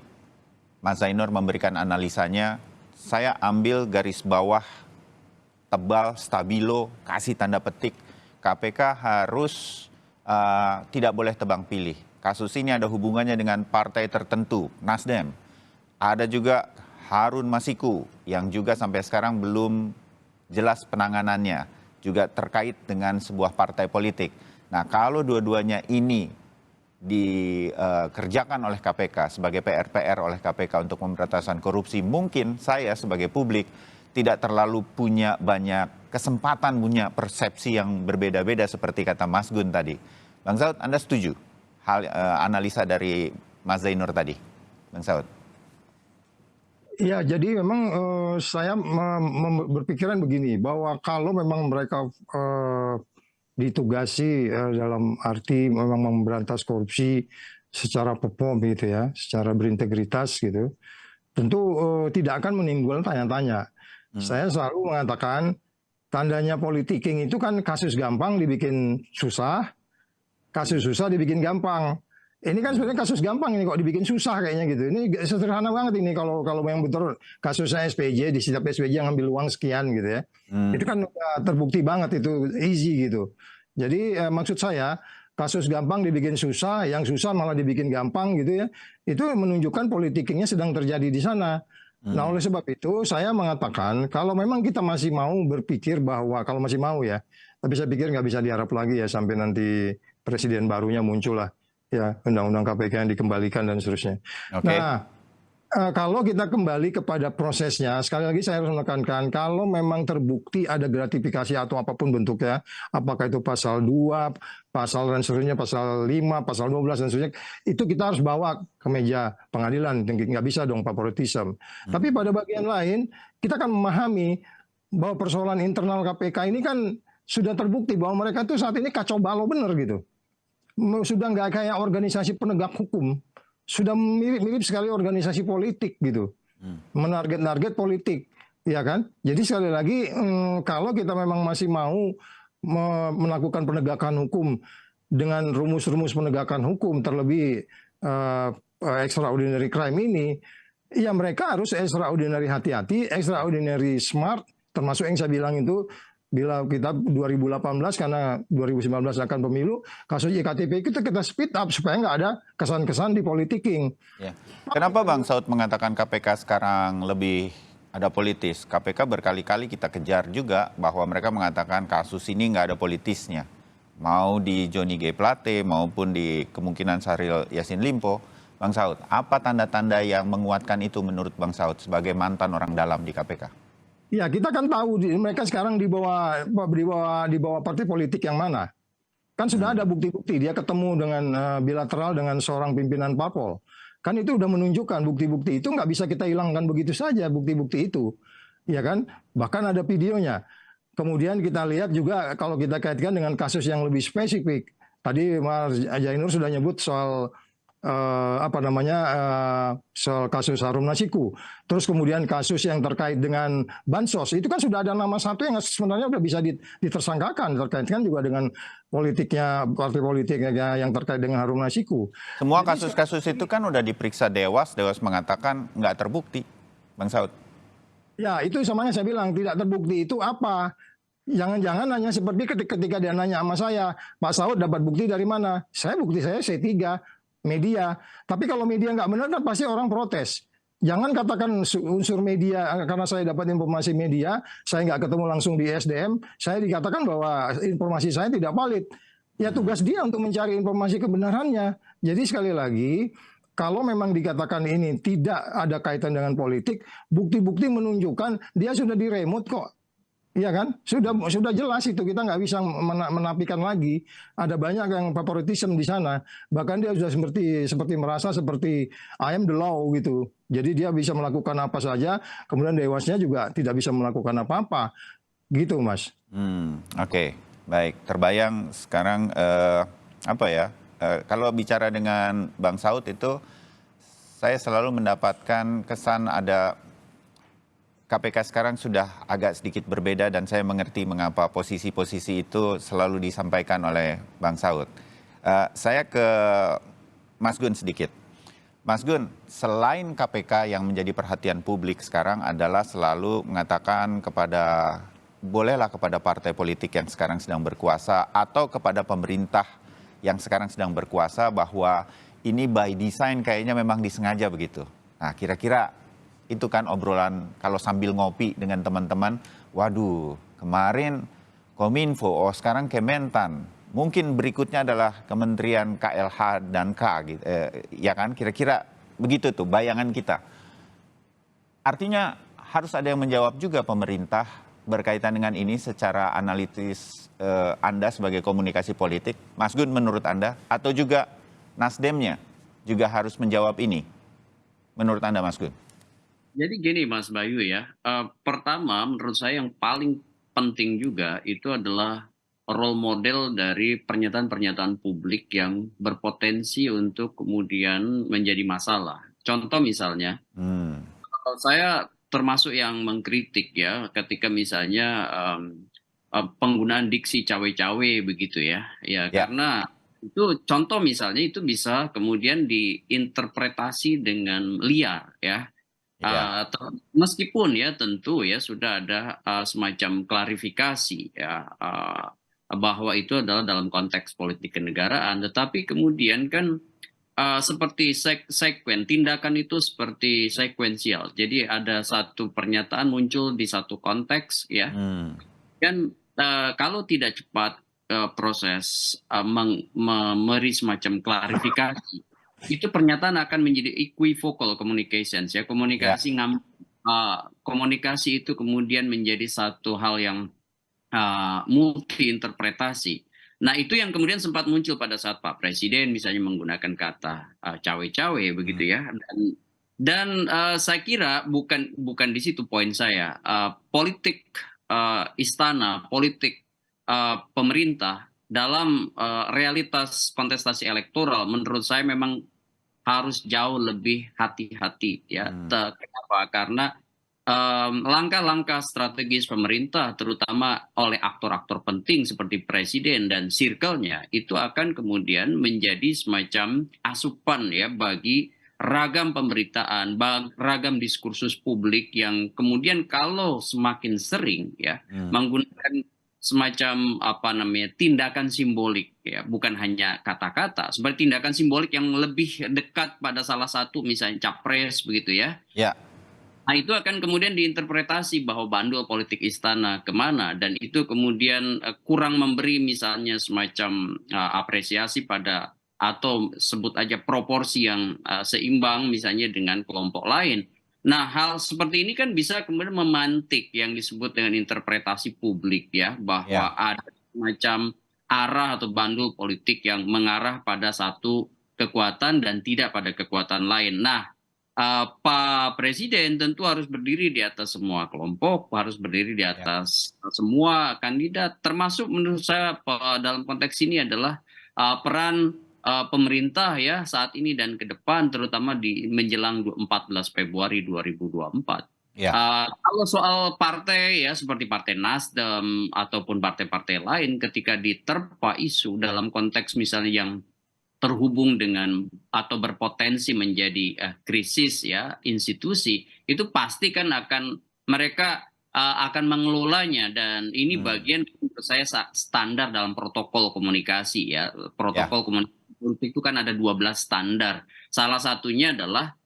Mas Zainur memberikan analisanya, saya ambil garis bawah tebal, stabilo, kasih tanda petik, KPK harus tidak boleh tebang pilih. Kasus ini ada hubungannya dengan partai tertentu, Nasdem. Ada juga Harun Masiku yang juga sampai sekarang belum jelas penanganannya, juga terkait dengan sebuah partai politik. Nah, kalau dua-duanya ini dikerjakan oleh KPK sebagai PR-PR oleh KPK untuk pemberantasan korupsi, mungkin saya sebagai publik tidak terlalu punya banyak kesempatan, punya persepsi yang berbeda-beda seperti kata Mas Gun tadi. Bang Saud, Anda setuju hal analisa dari Mas Zainur tadi, Bang Saud? Ya, jadi memang saya berpikiran begini, bahwa kalau memang mereka ditugasi dalam arti memang memberantas korupsi secara perform gitu ya, secara berintegritas gitu, tentu tidak akan menimbulkan tanya-tanya. Saya selalu mengatakan tandanya politicking itu kan kasus gampang dibikin susah, kasus susah dibikin gampang. Ini kan sebenarnya kasus gampang ini kok dibikin susah kayaknya gitu. Ini sederhana banget ini kalau memang betul kasusnya SPJ, di setiap SPJ yang ngambil uang sekian gitu ya. Itu kan terbukti banget itu easy gitu. Jadi maksud saya kasus gampang dibikin susah, yang susah malah dibikin gampang gitu ya. Itu menunjukkan politikingnya sedang terjadi di sana. Nah, oleh sebab itu saya mengatakan kalau memang kita masih mau berpikir bahwa, kalau masih mau ya, tapi saya pikir nggak bisa diharap lagi ya sampai nanti presiden barunya muncul lah ya, undang-undang KPK yang dikembalikan dan seterusnya. Nah, kalau kita kembali kepada prosesnya, sekali lagi saya harus menekankan, kalau memang terbukti ada gratifikasi atau apapun bentuknya, apakah itu pasal 2, pasal dan seterusnya, pasal 5, pasal 12 dan seterusnya, itu kita harus bawa ke meja pengadilan, nggak bisa dong favoritism. Tapi pada bagian lain, kita kan memahami bahwa persoalan internal KPK ini kan sudah terbukti bahwa mereka tuh saat ini kacau balau bener gitu. Sudah nggak kayak organisasi penegak hukum. Sudah mirip-mirip sekali organisasi politik gitu, menarget politik, ya kan? Jadi sekali lagi kalau kita memang masih mau melakukan penegakan hukum dengan rumus-rumus penegakan hukum, terlebih extraordinary crime ini, ya mereka harus extraordinary hati-hati, extraordinary smart, termasuk yang saya bilang itu, bila kita 2018 karena 2019 akan pemilu, kasus iktp itu kita speed up supaya nggak ada kesan-kesan di politiking. Ya. Kenapa Bang Saud mengatakan KPK sekarang lebih ada politis? KPK berkali-kali kita kejar juga bahwa mereka mengatakan kasus ini nggak ada politisnya. Mau di Johnny G. Plate maupun di kemungkinan Syahrul Yassin Limpo. Bang Saud, apa tanda-tanda yang menguatkan itu menurut Bang Saud sebagai mantan orang dalam di KPK? Ya, kita kan tahu mereka sekarang di bawah partai politik yang mana. Kan sudah ada bukti-bukti dia ketemu dengan bilateral dengan seorang pimpinan parpol. Kan itu udah menunjukkan bukti-bukti itu nggak bisa kita hilangkan begitu saja bukti-bukti itu. Ya kan? Bahkan ada videonya. Kemudian kita lihat juga kalau kita kaitkan dengan kasus yang lebih spesifik. Tadi Mas Jainur sudah nyebut soal soal kasus Harun Masiku. Terus kemudian kasus yang terkait dengan bansos, itu kan sudah ada nama satu yang sebenarnya sudah bisa ditersangkakan, terkaitkan juga dengan politiknya, partai politiknya yang terkait dengan Harun Masiku. Semua kasus-kasus itu kan udah diperiksa Dewas mengatakan nggak terbukti, Bang Saud. Ya, itu samanya saya bilang, tidak terbukti itu apa? Jangan-jangan hanya seperti ketika dia nanya sama saya, Pak Saud dapat bukti dari mana? Bukti saya C3, media. Tapi kalau media nggak benar kan pasti orang protes. Jangan katakan unsur media, karena saya dapat informasi media, saya nggak ketemu langsung di SDM, saya dikatakan bahwa informasi saya tidak valid. Ya tugas dia untuk mencari informasi kebenarannya. Jadi sekali lagi, kalau memang dikatakan ini tidak ada kaitan dengan politik, bukti-bukti menunjukkan dia sudah diremote kok. Iya kan? Sudah jelas itu, kita nggak bisa menafikan lagi. Ada banyak yang favoritism di sana. Bahkan dia sudah seperti merasa seperti I am the law gitu. Jadi dia bisa melakukan apa saja, kemudian Dewasnya juga tidak bisa melakukan apa-apa. Gitu, Mas. Oke. Baik. Terbayang sekarang kalau bicara dengan Bang Saud itu, saya selalu mendapatkan kesan ada KPK sekarang sudah agak sedikit berbeda dan saya mengerti mengapa posisi-posisi itu selalu disampaikan oleh Bang Saud. Saya ke Mas Gun sedikit. Mas Gun, selain KPK yang menjadi perhatian publik sekarang adalah selalu mengatakan bolehlah kepada partai politik yang sekarang sedang berkuasa atau kepada pemerintah yang sekarang sedang berkuasa bahwa ini by design kayaknya memang disengaja begitu. Nah, kira-kira itu kan obrolan kalau sambil ngopi dengan teman-teman, waduh kemarin Kominfo, sekarang Kementan, mungkin berikutnya adalah Kementerian KLH dan K, gitu, ya kan, kira-kira begitu tuh bayangan kita. Artinya harus ada yang menjawab juga pemerintah berkaitan dengan ini secara analitis Anda sebagai komunikasi politik, Mas Gun menurut Anda, atau juga Nasdemnya juga harus menjawab ini, menurut Anda Mas Gun? Jadi gini Mas Bayu ya, pertama menurut saya yang paling penting juga itu adalah role model dari pernyataan-pernyataan publik yang berpotensi untuk kemudian menjadi masalah. Contoh misalnya, saya termasuk yang mengkritik ya ketika misalnya penggunaan diksi cawe-cawe begitu ya, karena itu contoh misalnya itu bisa kemudian diinterpretasi dengan liar ya. Meskipun ya tentu ya sudah ada semacam klarifikasi ya bahwa itu adalah dalam konteks politik kenegaraan, tetapi kemudian kan seperti tindakan itu seperti sekuensial. Jadi ada satu pernyataan muncul di satu konteks ya, dan kalau tidak cepat proses memberi semacam klarifikasi, itu pernyataan akan menjadi equivocal communications ya, komunikasi itu kemudian menjadi satu hal yang multi interpretasi. Nah itu yang kemudian sempat muncul pada saat Pak Presiden misalnya menggunakan kata cawe-cawe begitu ya, dan saya kira bukan di situ poin saya. Politik istana, politik pemerintah dalam realitas kontestasi elektoral menurut saya memang harus jauh lebih hati-hati ya. Kenapa? Karena langkah-langkah strategis pemerintah, terutama oleh aktor-aktor penting seperti presiden dan circle-nya, itu akan kemudian menjadi semacam asupan ya bagi ragam pemberitaan, ragam diskursus publik yang kemudian kalau semakin sering ya menggunakan semacam apa namanya tindakan simbolik ya, bukan hanya kata-kata, seperti tindakan simbolik yang lebih dekat pada salah satu misalnya capres begitu ya. Ya. Nah, itu akan kemudian diinterpretasi bahwa bandul politik istana kemana, dan itu kemudian kurang memberi misalnya semacam apresiasi pada atau sebut aja proporsi yang seimbang misalnya dengan kelompok lain. Nah, hal seperti ini kan bisa kemudian memantik yang disebut dengan interpretasi publik ya, bahwa ada semacam arah atau bandul politik yang mengarah pada satu kekuatan dan tidak pada kekuatan lain. Nah, Pak Presiden tentu harus berdiri di atas semua kelompok, harus berdiri di atas semua kandidat, termasuk menurut saya dalam konteks ini adalah peran pemerintah ya saat ini dan ke depan, terutama di menjelang 14 Februari 2024. Kalau soal partai ya seperti Partai Nasdem ataupun partai-partai lain ketika diterpa isu dalam konteks misalnya yang terhubung dengan atau berpotensi menjadi krisis ya institusi, itu pasti kan akan mereka akan mengelolanya, dan ini bagian menurut saya standar dalam protokol komunikasi ya. Protokol komunikasi itu kan ada 12 standar. Salah satunya adalah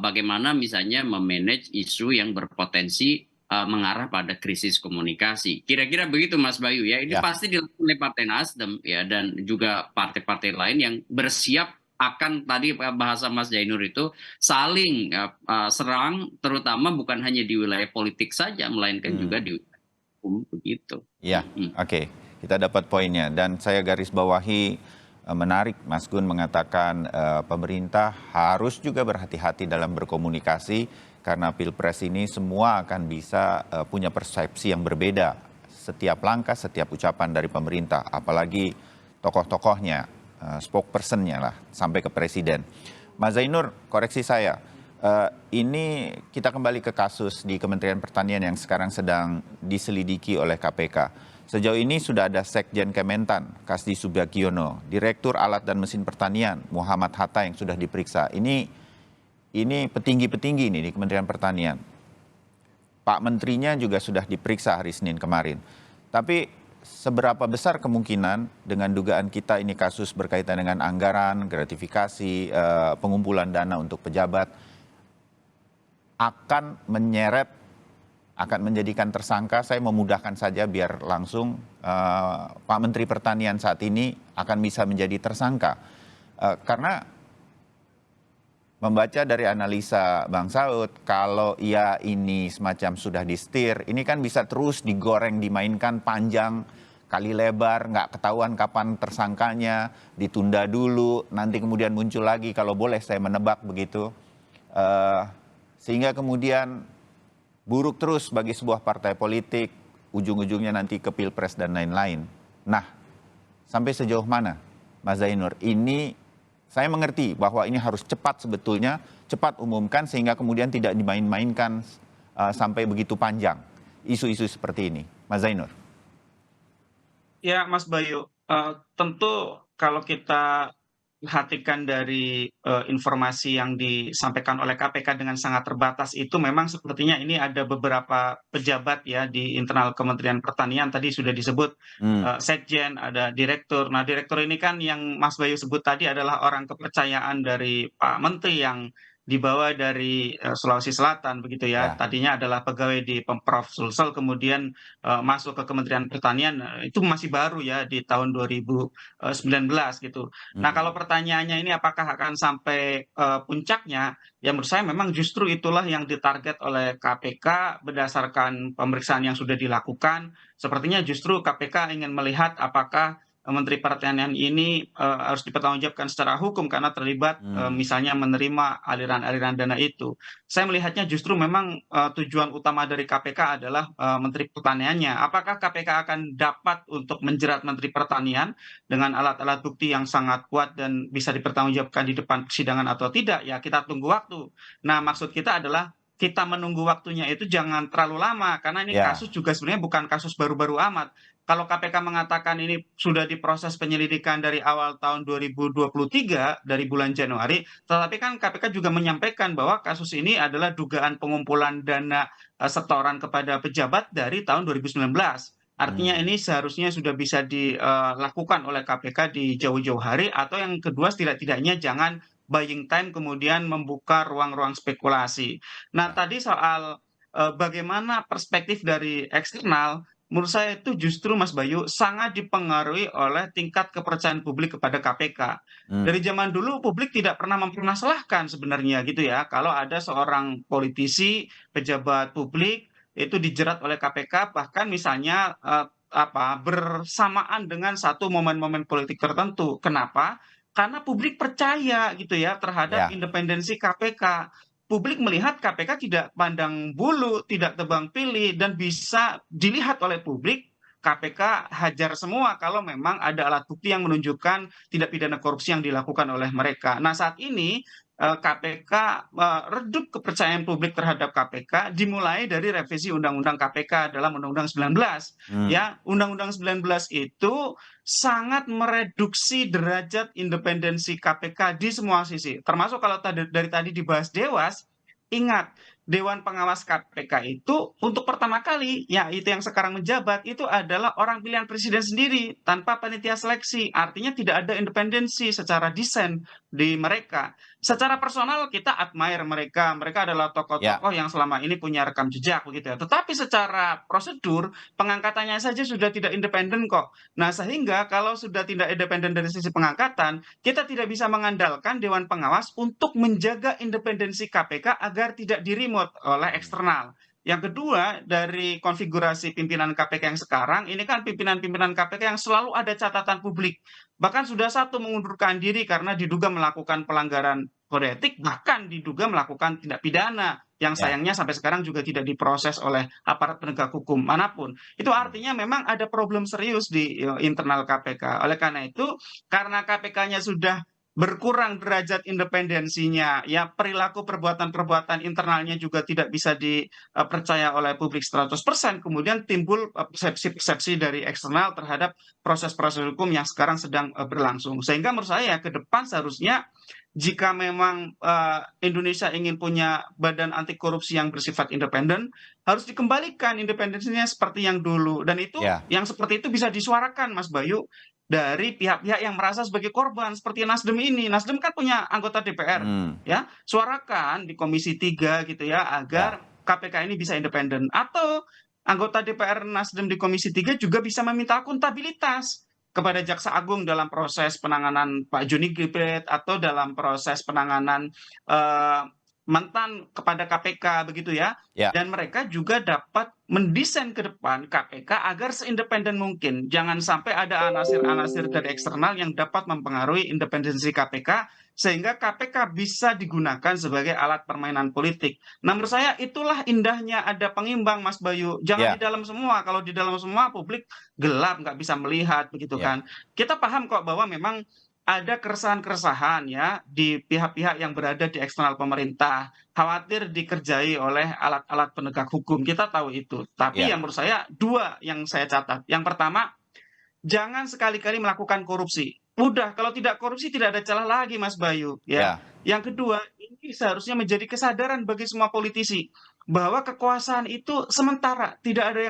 bagaimana misalnya memanage isu yang berpotensi mengarah pada krisis komunikasi. Kira-kira begitu Mas Bayu ya. Ini pasti dilakukan oleh Partai Nasdem ya, dan juga partai-partai lain yang bersiap akan tadi bahasa Mas Zainur itu saling serang, terutama bukan hanya di wilayah politik saja, melainkan juga di wilayah hukum begitu. Ya, oke. Kita dapat poinnya, dan saya garis bawahi menarik Mas Gun mengatakan pemerintah harus juga berhati-hati dalam berkomunikasi, karena Pilpres ini semua akan bisa punya persepsi yang berbeda. Setiap langkah, setiap ucapan dari pemerintah, apalagi tokoh-tokohnya, spokesperson-nya lah, sampai ke presiden. Mas Zainur, koreksi saya, ini kita kembali ke kasus di Kementerian Pertanian yang sekarang sedang diselidiki oleh KPK. Sejauh ini sudah ada Sekjen Kementan, Kasdi Subagiono, Direktur Alat dan Mesin Pertanian, Muhammad Hatta yang sudah diperiksa. Ini petinggi-petinggi ini di Kementerian Pertanian. Pak Menterinya juga sudah diperiksa hari Senin kemarin. Tapi seberapa besar kemungkinan dengan dugaan kita ini kasus berkaitan dengan anggaran, gratifikasi, pengumpulan dana untuk pejabat, akan menyeret, akan menjadikan tersangka? Saya memudahkan saja biar langsung Pak Menteri Pertanian saat ini akan bisa menjadi tersangka. Karena membaca dari analisa Bang Saud, kalau ia ini semacam sudah disetir, ini kan bisa terus digoreng, dimainkan panjang, kali lebar, nggak ketahuan kapan tersangkanya, ditunda dulu, nanti kemudian muncul lagi, kalau boleh saya menebak begitu. Sehingga kemudian buruk terus bagi sebuah partai politik, ujung-ujungnya nanti ke Pilpres dan lain-lain. Nah, sampai sejauh mana Mas Zainur, ini saya mengerti bahwa ini harus cepat sebetulnya, cepat umumkan sehingga kemudian tidak dimain-mainkan sampai begitu panjang isu-isu seperti ini. Mas Zainur. Ya Mas Bayu, tentu kalau kita perhatikan dari informasi yang disampaikan oleh KPK dengan sangat terbatas itu, memang sepertinya ini ada beberapa pejabat ya di internal Kementerian Pertanian, tadi sudah disebut Sekjen, ada direktur. Nah, direktur ini kan yang Mas Bayu sebut tadi adalah orang kepercayaan dari Pak Menteri yang dibawa dari Sulawesi Selatan begitu ya. Tadinya adalah pegawai di Pemprov Sulsel, kemudian masuk ke Kementerian Pertanian, itu masih baru ya di tahun 2019 gitu. Nah, kalau pertanyaannya ini apakah akan sampai puncaknya, ya menurut saya memang justru itulah yang ditarget oleh KPK berdasarkan pemeriksaan yang sudah dilakukan. Sepertinya justru KPK ingin melihat apakah Menteri Pertanian ini harus dipertanggungjawabkan secara hukum karena terlibat misalnya menerima aliran-aliran dana itu. Saya melihatnya justru memang tujuan utama dari KPK adalah Menteri Pertaniannya. Apakah KPK akan dapat untuk menjerat Menteri Pertanian dengan alat-alat bukti yang sangat kuat dan bisa dipertanggungjawabkan di depan persidangan atau tidak? Ya kita tunggu waktu. Nah, maksud kita adalah kita menunggu waktunya itu jangan terlalu lama, karena ini Ya. kasus juga sebenarnya bukan kasus baru-baru amat. Kalau KPK mengatakan ini sudah diproses penyelidikan dari awal tahun 2023, dari bulan Januari, tetapi kan KPK juga menyampaikan bahwa kasus ini adalah dugaan pengumpulan dana setoran kepada pejabat dari tahun 2019. Artinya ini seharusnya sudah bisa dilakukan oleh KPK di jauh-jauh hari, atau yang kedua setidak-tidaknya jangan buying time kemudian membuka ruang-ruang spekulasi. Nah, tadi soal bagaimana perspektif dari eksternal, menurut saya itu justru Mas Bayu sangat dipengaruhi oleh tingkat kepercayaan publik kepada KPK. Dari zaman dulu publik tidak pernah mempermasalahkan sebenarnya gitu ya, kalau ada seorang politisi, pejabat publik itu dijerat oleh KPK, bahkan misalnya bersamaan dengan satu momen-momen politik tertentu. Kenapa? Karena publik percaya gitu ya terhadap Ya. independensi KPK. Publik melihat KPK tidak pandang bulu, tidak tebang pilih, dan bisa dilihat oleh publik KPK hajar semua kalau memang ada alat bukti yang menunjukkan tindak pidana korupsi yang dilakukan oleh mereka. Nah, saat ini KPK redup kepercayaan publik terhadap KPK dimulai dari revisi Undang-Undang KPK dalam Undang-Undang 19. Ya, Undang-Undang 19 itu sangat mereduksi derajat independensi KPK di semua sisi. Termasuk kalau dari tadi dibahas Dewas, ingat Dewan Pengawas KPK itu untuk pertama kali, ya itu yang sekarang menjabat, itu adalah orang pilihan presiden sendiri tanpa panitia seleksi. Artinya tidak ada independensi secara desain di mereka. Secara personal kita admire mereka. Mereka adalah tokoh-tokoh yang selama ini punya rekam jejak begitu ya. Tetapi secara prosedur pengangkatannya saja sudah tidak independen kok. Nah, sehingga kalau sudah tidak independen dari sisi pengangkatan, kita tidak bisa mengandalkan Dewan Pengawas untuk menjaga independensi KPK agar tidak di-remote oleh eksternal. Yang kedua, dari konfigurasi pimpinan KPK yang sekarang, ini kan pimpinan-pimpinan KPK yang selalu ada catatan publik. Bahkan sudah satu mengundurkan diri karena diduga melakukan pelanggaran kode etik, bahkan diduga melakukan tindak pidana yang sayangnya sampai sekarang juga tidak diproses oleh aparat penegak hukum manapun. Itu artinya memang ada problem serius di internal KPK. Oleh karena itu, karena KPK-nya sudah berkurang derajat independensinya, ya perilaku perbuatan-perbuatan internalnya juga tidak bisa dipercaya oleh publik 100%, kemudian timbul persepsi-persepsi dari eksternal terhadap proses-proses hukum yang sekarang sedang berlangsung. Sehingga menurut saya ke depan seharusnya jika memang Indonesia ingin punya badan anti korupsi yang bersifat independen, harus dikembalikan independensinya seperti yang dulu. Dan itu yang seperti itu bisa disuarakan, Mas Bayu, dari pihak-pihak yang merasa sebagai korban seperti Nasdem ini. Nasdem kan punya anggota DPR, ya, suarakan di Komisi 3 gitu ya agar KPK ini bisa independen. Atau anggota DPR Nasdem di Komisi 3 juga bisa meminta akuntabilitas kepada Jaksa Agung dalam proses penanganan Pak Joni G Plate atau dalam proses penanganan mantan kepada KPK begitu ya. Dan mereka juga dapat mendesain ke depan KPK agar seindependen mungkin. Jangan sampai ada anasir-anasir dari eksternal yang dapat mempengaruhi independensi KPK sehingga KPK bisa digunakan sebagai alat permainan politik. Nah, menurut saya itulah indahnya ada pengimbang, Mas Bayu. Jangan di dalam semua. Kalau di dalam semua publik gelap, nggak bisa melihat begitu kan. Kita paham kok bahwa memang ada keresahan-keresahan ya di pihak-pihak yang berada di eksternal pemerintah, khawatir dikerjai oleh alat-alat penegak hukum. Kita tahu itu. Tapi yang menurut saya dua yang saya catat. Yang pertama, jangan sekali-kali melakukan korupsi. Udah, kalau tidak korupsi tidak ada celah lagi, Mas Bayu. Ya. Yang kedua, ini seharusnya menjadi kesadaran bagi semua politisi bahwa kekuasaan itu sementara, tidak ada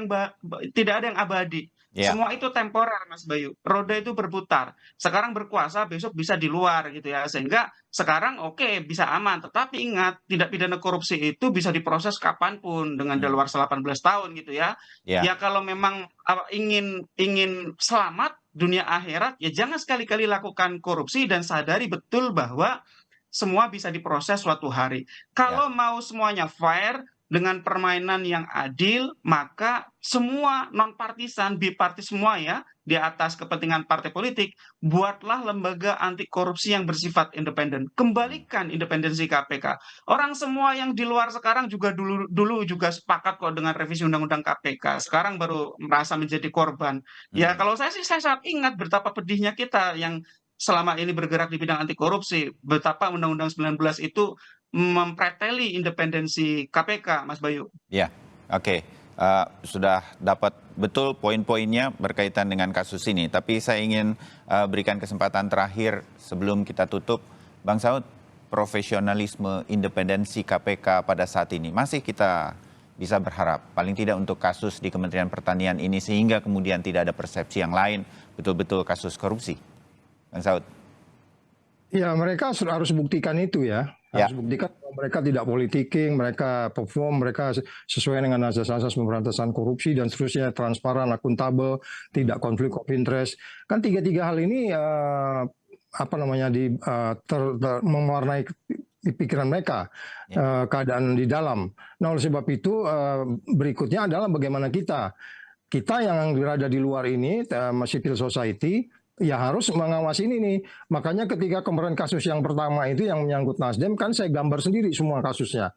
yang abadi. Semua itu temporer, Mas Bayu. Roda itu berputar. Sekarang berkuasa, besok bisa di luar gitu ya. Sehingga sekarang oke, bisa aman. Tetapi ingat, tindak pidana korupsi itu bisa diproses kapanpun dengan daluarsa 18 tahun gitu ya. Ya kalau memang ingin selamat dunia akhirat, ya jangan sekali-kali lakukan korupsi dan sadari betul bahwa semua bisa diproses suatu hari. Kalau mau semuanya fair, dengan permainan yang adil, maka semua non-partisan, bipartis semua ya, di atas kepentingan partai politik, buatlah lembaga anti korupsi yang bersifat independen. Kembalikan independensi KPK. Orang semua yang di luar sekarang juga dulu juga sepakat kok dengan revisi Undang-Undang KPK. Sekarang baru merasa menjadi korban. Ya kalau saya sih, saya sangat ingat betapa pedihnya kita yang selama ini bergerak di bidang anti korupsi, betapa Undang-Undang 19 itu mempreteli independensi KPK, Mas Bayu. Ya, oke. Sudah dapat betul poin-poinnya berkaitan dengan kasus ini. Tapi saya ingin berikan kesempatan terakhir sebelum kita tutup. Bang Saud, profesionalisme independensi KPK pada saat ini masih kita bisa berharap, paling tidak untuk kasus di Kementerian Pertanian ini, sehingga kemudian tidak ada persepsi yang lain, betul-betul kasus korupsi. Bang Saud. Ya, mereka harus buktikan itu ya. Harus buktikan bahwa mereka tidak politicking, mereka perform, mereka sesuai dengan azas-azas pemberantasan korupsi dan seterusnya, transparan, akuntabel, tidak konflik of interest. Kan tiga-tiga hal ini mewarnai pikiran mereka, keadaan di dalam. Nah, oleh sebab itu berikutnya adalah bagaimana kita yang berada di luar ini, civil society, ya harus mengawasi ini nih. Makanya ketika kemarin kasus yang pertama itu yang menyangkut Nasdem, kan saya gambar sendiri semua kasusnya.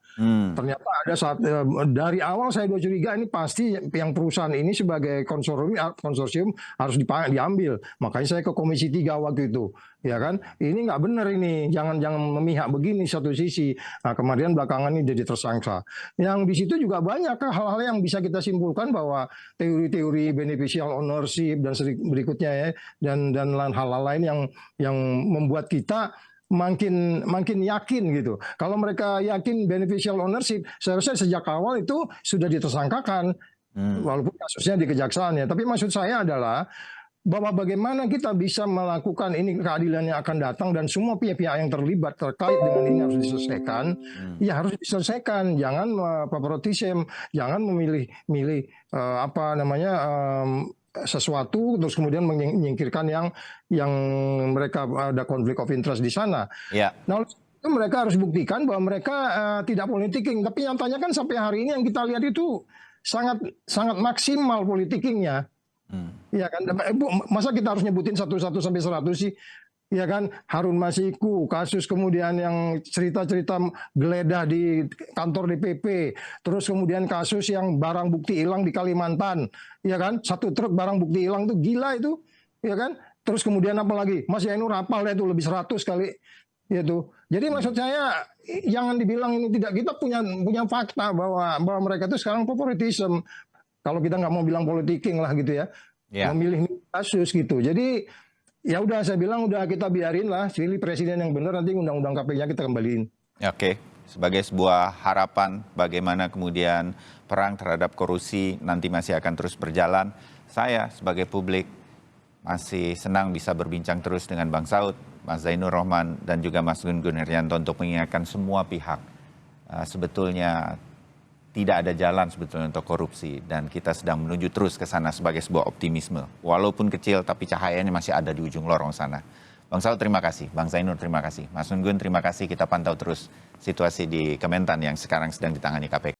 Ternyata ada saat dari awal saya curiga ini pasti yang perusahaan ini sebagai konsorsium harus diambil. Makanya saya ke Komisi 3 waktu itu. Ya kan, ini nggak benar ini, jangan memihak begini satu sisi. Nah, kemudian belakangan ini jadi tersangka. Yang di situ juga banyak hal-hal yang bisa kita simpulkan bahwa teori-teori beneficial ownership dan berikutnya ya, dan hal-hal lain yang membuat kita makin yakin gitu. Kalau mereka yakin beneficial ownership, seharusnya sejak awal itu sudah ditersangkakan, walaupun kasusnya di kejaksaan ya. Tapi maksud saya adalah bahwa bagaimana kita bisa melakukan ini, keadilan yang akan datang dan semua pihak-pihak yang terlibat terkait dengan ini harus diselesaikan. Ya harus diselesaikan, jangan favoritism, jangan memilih sesuatu terus kemudian menyingkirkan yang mereka ada konflik of interest di sana. Nah, itu mereka harus buktikan bahwa mereka tidak politicking, tapi nyatanya kan sampai hari ini yang kita lihat itu sangat maksimal politicking-nya. Ya kan, masa kita harus nyebutin 1 sampai 100 sih? Ya kan, Harun Masiku, kasus kemudian yang cerita-cerita geledah di kantor DPP, terus kemudian kasus yang barang bukti hilang di Kalimantan, ya kan, 1 truk barang bukti hilang itu gila itu, ya kan, terus kemudian apa lagi, Mas Yainur hafal itu lebih 100 kali, gitu. Jadi maksud saya jangan dibilang ini tidak, kita punya fakta bahwa mereka itu sekarang favoritism. Kalau kita nggak mau bilang politicking lah gitu ya, memilih kasus gitu. Jadi ya udah, saya bilang udah kita biarin lah, pilih presiden yang benar, nanti undang-undang KPK kita kembaliin. Oke, sebagai sebuah harapan bagaimana kemudian perang terhadap korupsi nanti masih akan terus berjalan. Saya sebagai publik masih senang bisa berbincang terus dengan Bang Saud, Mas Zainur Rohman, dan juga Mas Gun Gun Herianto untuk mengingatkan semua pihak. Sebetulnya tidak ada jalan sebetulnya untuk korupsi, dan kita sedang menuju terus ke sana sebagai sebuah optimisme. Walaupun kecil, tapi cahayanya masih ada di ujung lorong sana. Bang Saud, terima kasih. Bang Zainur, terima kasih. Mas Gun, terima kasih. Kita pantau terus situasi di Kementan yang sekarang sedang ditangani KPK.